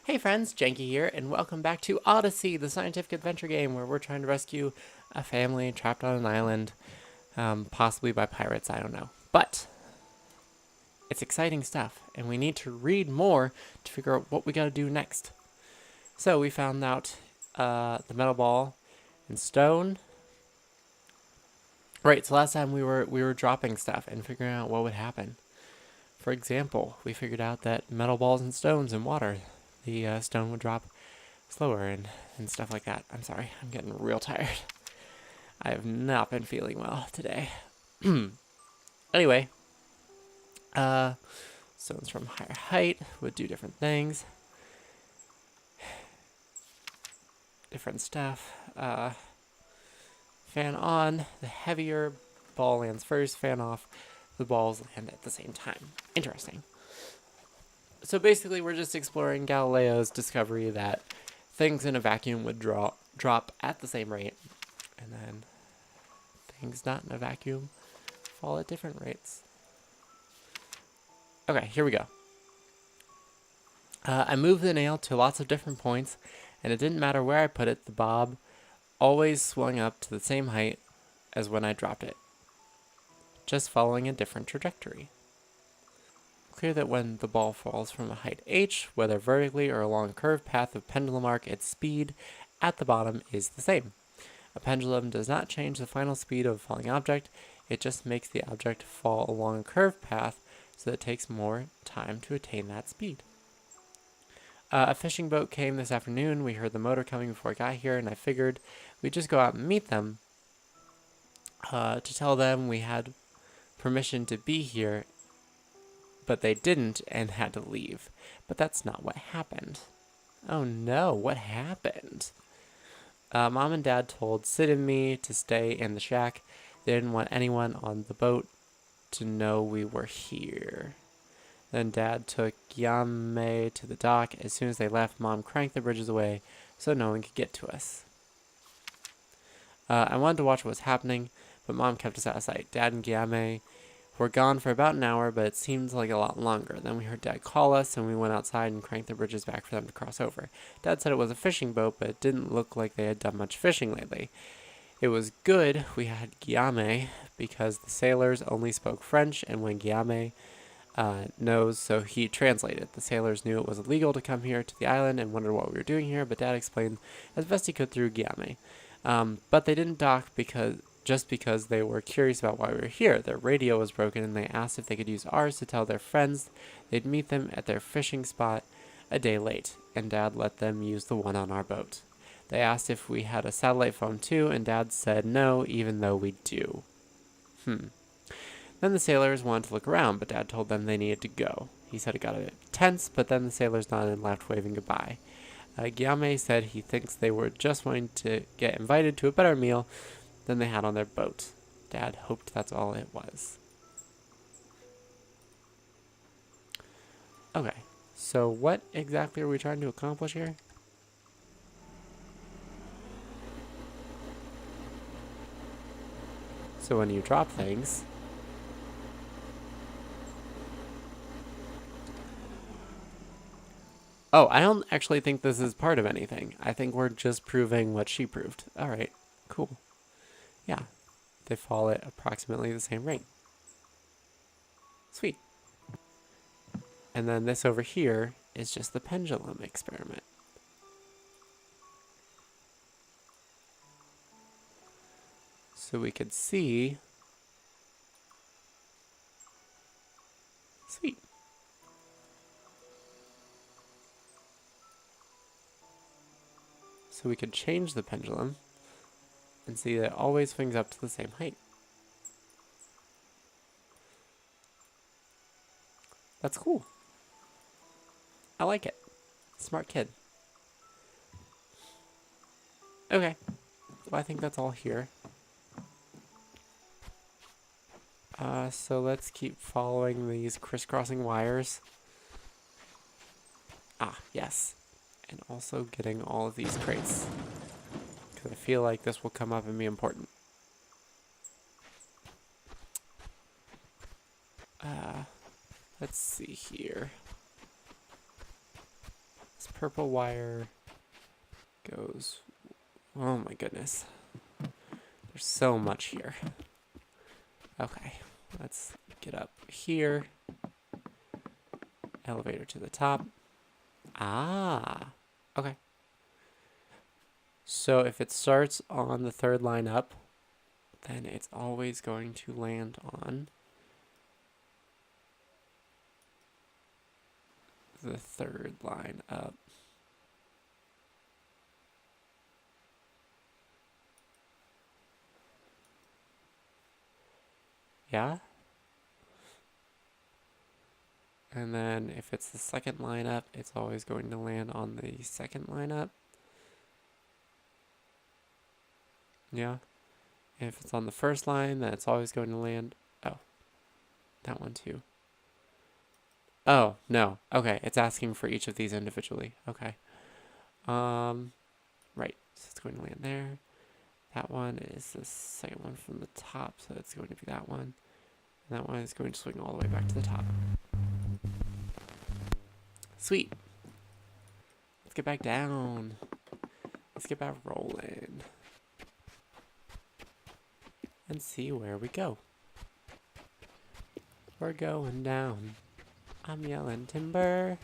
Hey friends, Janky here, and welcome back to Odyssey, the scientific adventure game where we're trying to rescue a family trapped on an island, possibly by pirates, I don't know. But it's exciting stuff, and we need to read more to figure out what we gotta do next. So we found out the metal ball and stone. Right, so last time we were dropping stuff and figuring out what would happen. For example, we figured out that metal balls and stones in water, the stone would drop slower and stuff like that. I'm sorry, I'm getting real tired. I have not been feeling well today. Anyway, stones from higher height would do different things. Different stuff. Fan on, the heavier ball lands first, fan off, the balls land at the same time. Interesting. So basically, we're just exploring Galileo's discovery that things in a vacuum would drop at the same rate, and then things not in a vacuum fall at different rates. Okay, here we go. I moved the nail to lots of different points, and it didn't matter where I put it, the bob always swung up to the same height as when I dropped it, just following a different trajectory. Clear that when the ball falls from a height h, whether vertically or along a curved path of pendulum arc, its speed at the bottom is the same. A pendulum does not change the final speed of a falling object, it just makes the object fall along a curved path so that it takes more time to attain that speed. A fishing boat came this afternoon. We heard the motor coming before I got here, and I figured we'd just go out and meet them to tell them we had permission to be here, but they didn't and had to leave. But that's not what happened. Oh no, what happened? Mom and Dad told Sid and me to stay in the shack. They didn't want anyone on the boat to know we were here. Then Dad took Yame to the dock. As soon as they left, Mom cranked the bridges away so no one could get to us. I wanted to watch what was happening, but Mom kept us out of sight. Dad and Yame were gone for about an hour, but it seemed like a lot longer. Then we heard Dad call us, and we went outside and cranked the bridges back for them to cross over. Dad said it was a fishing boat, but it didn't look like they had done much fishing lately. It was good we had Guillaume, because the sailors only spoke French, and when Guillaume knows, so he translated. The sailors knew it was illegal to come here to the island and wondered what we were doing here, but Dad explained as best he could through Guillaume. But they didn't dock just because they were curious about why we were here. Their radio was broken, and they asked if they could use ours to tell their friends they'd meet them at their fishing spot a day late, and Dad let them use the one on our boat. They asked if we had a satellite phone too, and Dad said no, even though we do. Then the sailors wanted to look around, but Dad told them they needed to go. He said it got a bit tense, but then the sailors nodded and left, waving goodbye. Guillaume said he thinks they were just wanting to get invited to a better meal than they had on their boat. Dad hoped that's all it was. Okay, so what exactly are we trying to accomplish here? So when you drop things, oh, I don't actually think this is part of anything. I think we're just proving what she proved. All right, cool. Yeah, they fall at approximately the same rate. Sweet. And then this over here is just the pendulum experiment. So we could see. Sweet. So we could change the pendulum and see that it always swings up to the same height. That's cool. I like it. Smart kid. Okay. Well, I think that's all here. So let's keep following these crisscrossing wires. Ah, yes. And also getting all of these crates, because I feel like this will come up and be important. Let's see here. This purple wire goes... Oh my goodness. There's so much here. Okay, let's get up here. Elevator to the top. Ah, okay. So if it starts on the third line up, then it's always going to land on the third line up. Yeah? And then if it's the second line up, it's always going to land on the second line up. Yeah? And if it's on the first line, then it's always going to land... Oh, that one too. Oh, no. Okay, it's asking for each of these individually. Okay. Right. So it's going to land there. That one is the second one from the top, so it's going to be that one. And that one is going to swing all the way back to the top. Sweet. Let's get back down. Let's get back rolling. And see where we go. We're going down. I'm yelling timber.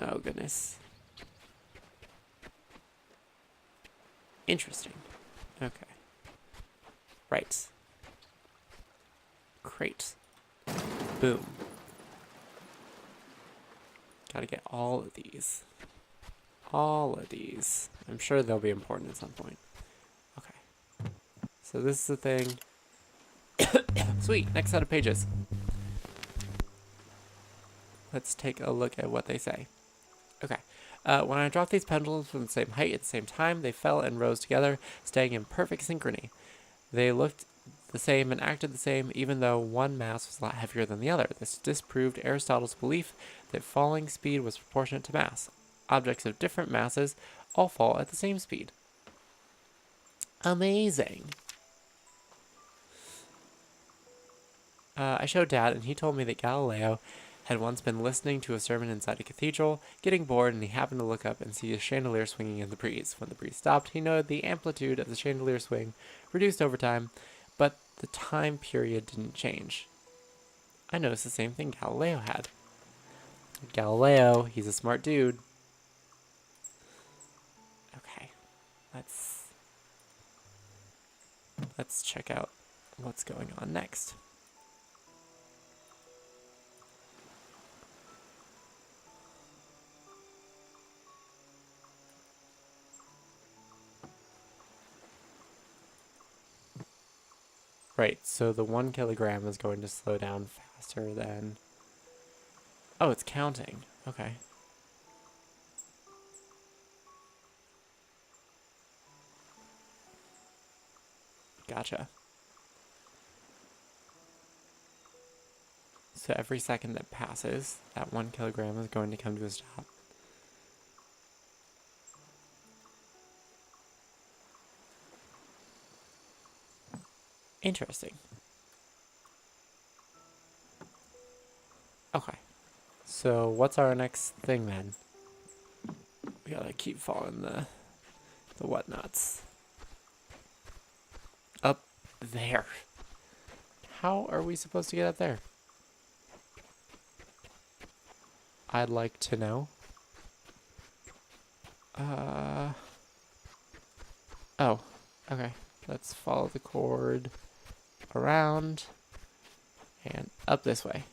Oh, goodness. Interesting. Okay. Right. Crate. Boom. Gotta get all of these. All of these. I'm sure they'll be important at some point. Okay. So this is the thing. Sweet. Next set of pages. Let's take a look at what they say. Okay. When I dropped these pendulums from the same height at the same time, they fell and rose together, staying in perfect synchrony. They looked the same and acted the same, even though one mass was a lot heavier than the other. This disproved Aristotle's belief that falling speed was proportionate to mass. Objects of different masses all fall at the same speed. Amazing. I showed Dad, and he told me that Galileo had once been listening to a sermon inside a cathedral, getting bored, and he happened to look up and see a chandelier swinging in the breeze. When the breeze stopped, he noted the amplitude of the chandelier swing reduced over time, but the time period didn't change. I noticed the same thing Galileo had. Galileo, he's a smart dude. Okay, let's check out what's going on next. Right, so the 1 kilogram is going to slow down faster than... Oh, it's counting. Okay. Gotcha. So every second that passes, that 1 kilogram is going to come to a stop. Interesting. Okay. So what's our next thing then? We gotta keep following the whatnots. Up there. How are we supposed to get up there? I'd like to know. Oh, okay. Let's follow the cord around and up this way.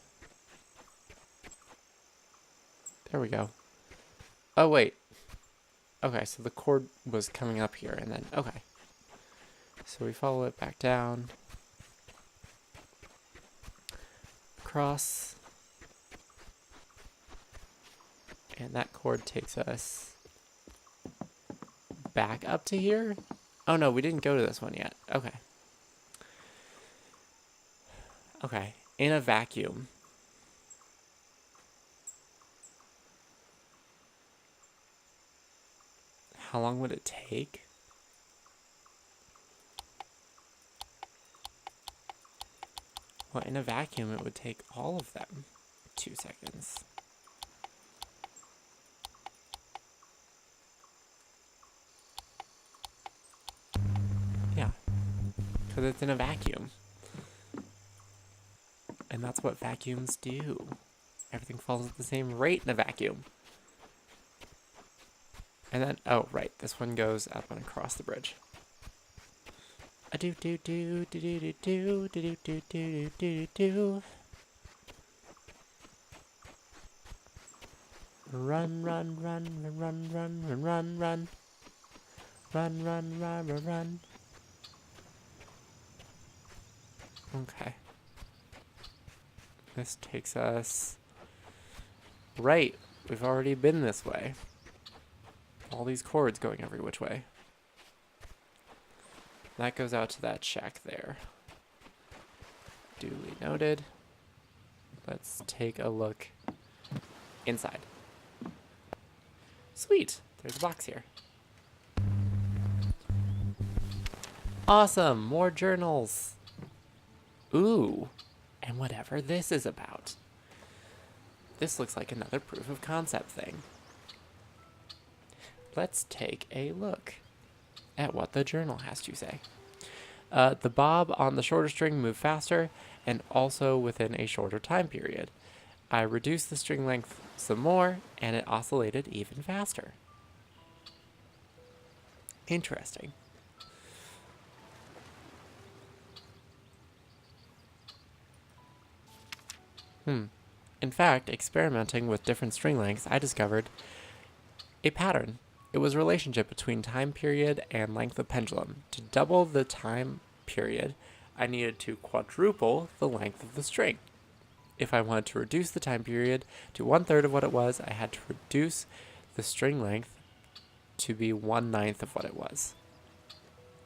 There we go. Oh, wait. Okay, so the cord was coming up here and then, okay. So we follow it back down. Across. And that cord takes us back up to here. Oh no, we didn't go to this one yet. Okay. Okay, in a vacuum. How long would it take? Well, in a vacuum, it would take all of them. 2 seconds. Because it's in a vacuum. And that's what vacuums do. Everything falls at the same rate in a vacuum. And then, oh, right, this one goes up and across the bridge. A do do do do do do do do do do do do. Run, run, run, run, run, run, run, run. Run, run, run, run, run. Okay. This takes us... Right, we've already been this way. All these cords going every which way. That goes out to that shack there. Duly noted. Let's take a look inside. Sweet, there's a box here. Awesome, more journals. Ooh, and whatever this is about. This looks like another proof of concept thing. Let's take a look at what the journal has to say. The bob on the shorter string moved faster and also within a shorter time period. I reduced the string length some more and it oscillated even faster. Interesting. In fact, experimenting with different string lengths, I discovered a pattern. It was a relationship between time period and length of pendulum. To double the time period, I needed to quadruple the length of the string. If I wanted to reduce the time period to 1/3 of what it was, I had to reduce the string length to be 1/9 of what it was.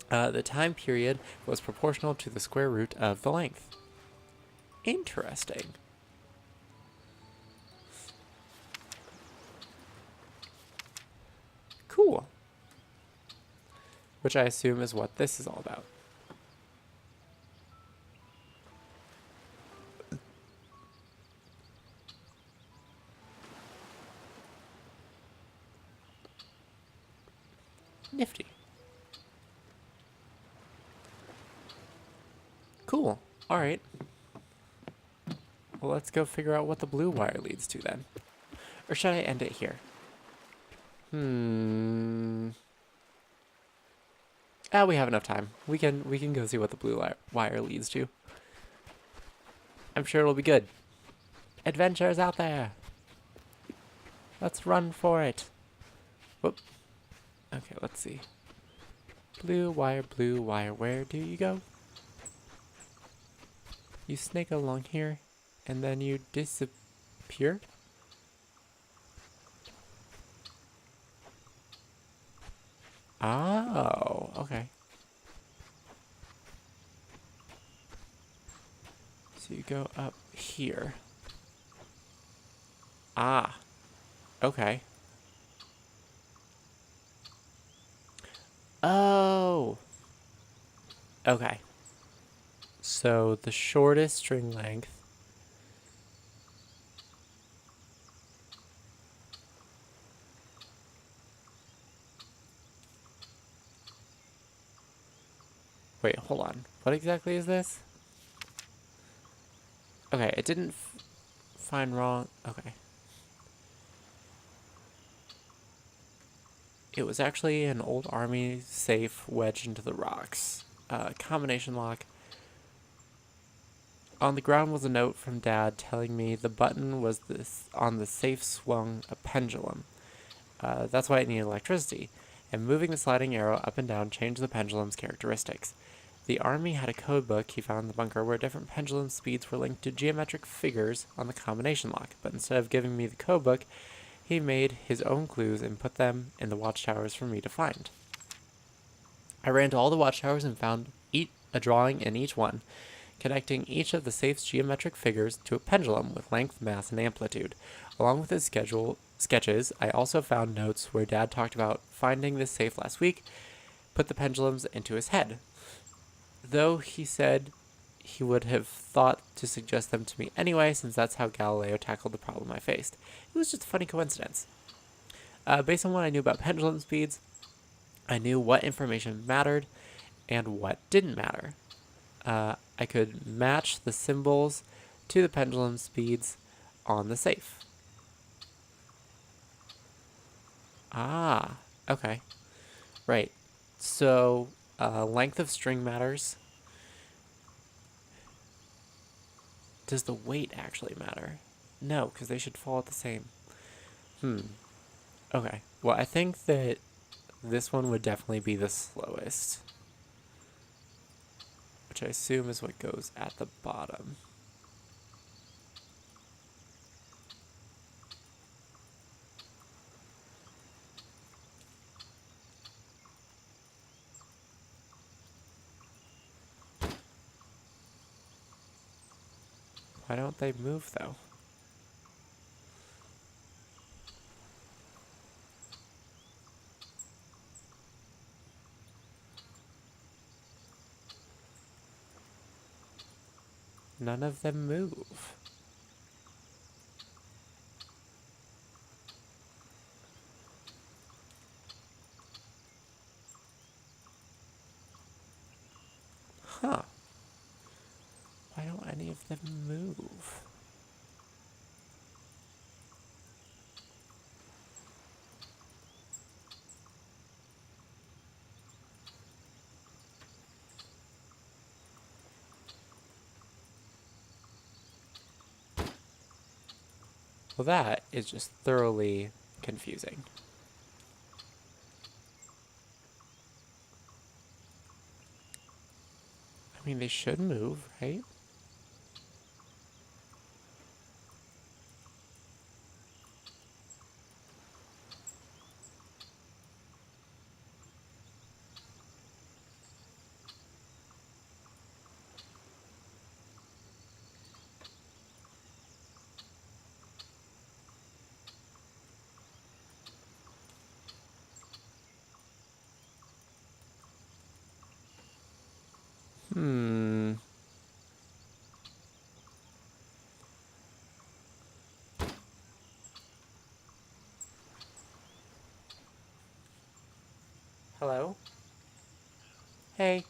The time period was proportional to the square root of the length. Interesting. Cool. Which I assume is what this is all about. Nifty. Cool. Alright. Well, let's go figure out what the blue wire leads to then. Or should I end it here? We have enough time. We can go see what the blue wire leads to. I'm sure it'll be good. Adventures out there. Let's run for it. Whoop. Okay, let's see. Blue wire, where do you go? You snake along here, and then you disappear? Oh, okay. So you go up here. Ah, okay. Oh, okay. So the shortest string length Wait, hold on. What exactly is this? Okay, it didn't find wrong. Okay. It was actually an old army safe wedged into the rocks. Combination lock. On the ground was a note from Dad telling me the button was on the safe swung a pendulum. That's why it needed electricity. And moving the sliding arrow up and down changed the pendulum's characteristics. The army had a code book he found in the bunker where different pendulum speeds were linked to geometric figures on the combination lock, but instead of giving me the code book, he made his own clues and put them in the watchtowers for me to find. I ran to all the watchtowers and found a drawing in each one, connecting each of the safe's geometric figures to a pendulum with length, mass, and amplitude. Along with his sketches, I also found notes where Dad talked about finding this safe last week, put the pendulums into his head. Though he said he would have thought to suggest them to me anyway, since that's how Galileo tackled the problem I faced. It was just a funny coincidence. Based on what I knew about pendulum speeds, I knew what information mattered and what didn't matter. I could match the symbols to the pendulum speeds on the safe. Ah, okay. Right. So, length of string matters. Does the weight actually matter? No, because they should fall at the same. Okay. Well, I think that this one would definitely be the slowest, which I assume is what goes at the bottom. Why don't they move, though? None of them move. Huh. Why don't any of them move? Well, that is just thoroughly confusing. I mean, they should move, right? Hmm. Hello? Hey.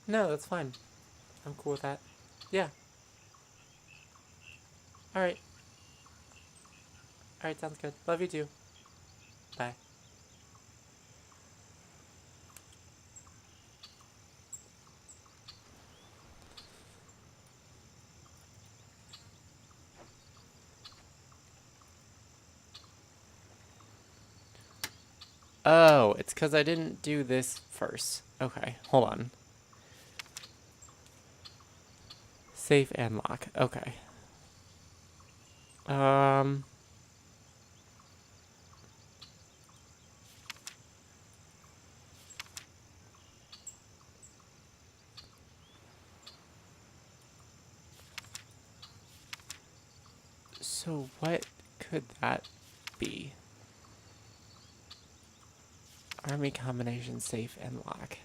No, that's fine. I'm cool with that. Yeah. Alright. Alright, sounds good. Love you too. Bye. Oh, it's because I didn't do this first. Okay, hold on. Safe and lock. Okay. Um... So what could that be? Army combination, safe, and lock.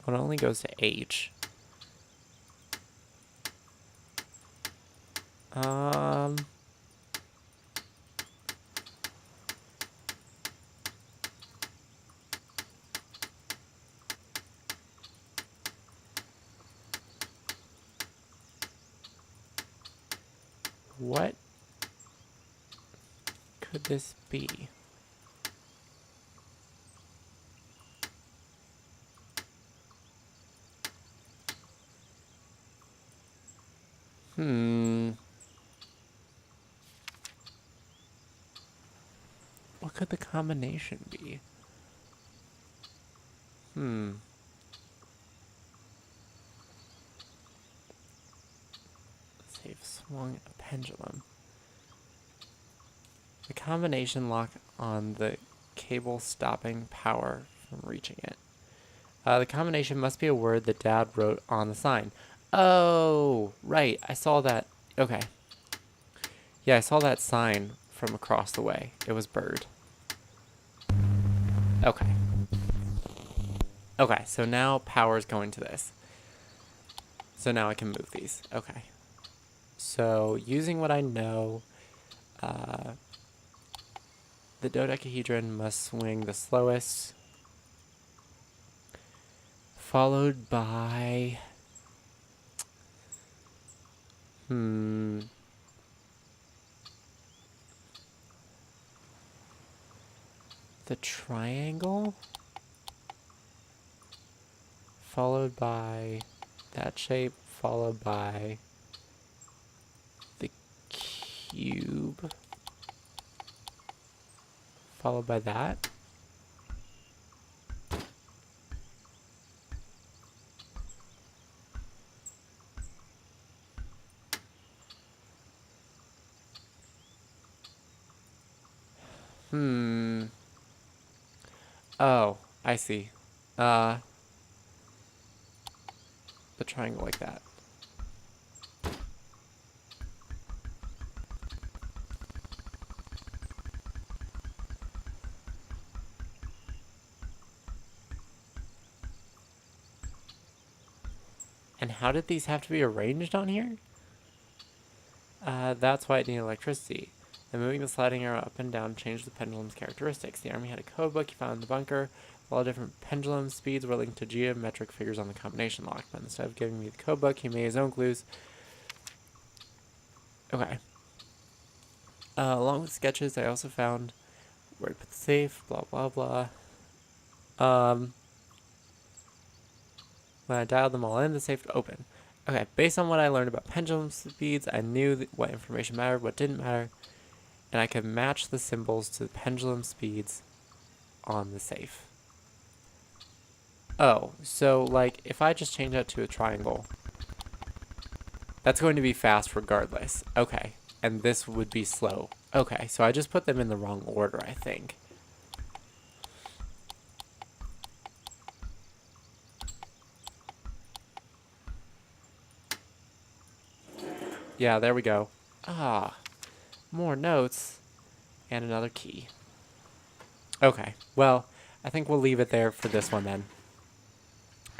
Well, it only goes to H. What could this be? What could the combination be? Safe swung a pendulum. The combination lock on the cable stopping power from reaching it. The combination must be a word that Dad wrote on the sign. Oh, right. I saw that. Okay. Yeah, I saw that sign from across the way. It was bird. Okay. Okay, so now power's going to this. So now I can move these. Okay. So using what I know, the dodecahedron must swing the slowest, followed by the triangle, followed by that shape, followed by the cube, followed by that. Oh, I see. The triangle like that. And how did these have to be arranged on here? That's why it needed electricity. And moving the sliding arrow up and down changed the pendulum's characteristics. The army had a code book he found in the bunker. All different pendulum speeds were linked to geometric figures on the combination lock. But instead of giving me the code book, he made his own clues. Okay. Along with sketches, I also found where to put the safe, blah, blah, blah. When I dialed them all in, the safe would open. Okay, based on what I learned about pendulum speeds, I knew what information mattered, what didn't matter, and I could match the symbols to the pendulum speeds on the safe. Oh, so like if I just change that to a triangle, that's going to be fast regardless. Okay, and this would be slow. Okay, so I just put them in the wrong order, I think. Yeah, there we go. Ah, more notes and another key. Okay, well, I think we'll leave it there for this one then.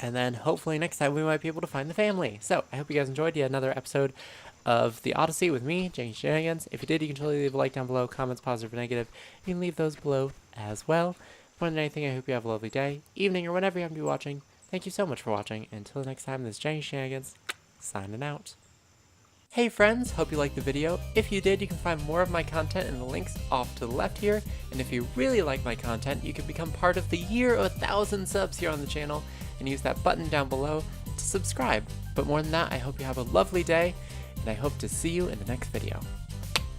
And then hopefully next time we might be able to find the family. So I hope you guys enjoyed yet another episode of the Odyssey with me, Jamie Shenanigans. If you did, you can totally leave a like down below, comments positive or negative. You can leave those below as well. More than anything, I hope you have a lovely day, evening, or whenever you happen to be watching. Thank you so much for watching. Until next time, this is Jamie Shenanigans, signing out. Hey friends, hope you liked the video. If you did, you can find more of my content in the links off to the left here. And if you really like my content, you can become part of the year of 1,000 subs here on the channel and use that button down below to subscribe. But more than that, I hope you have a lovely day, and I hope to see you in the next video.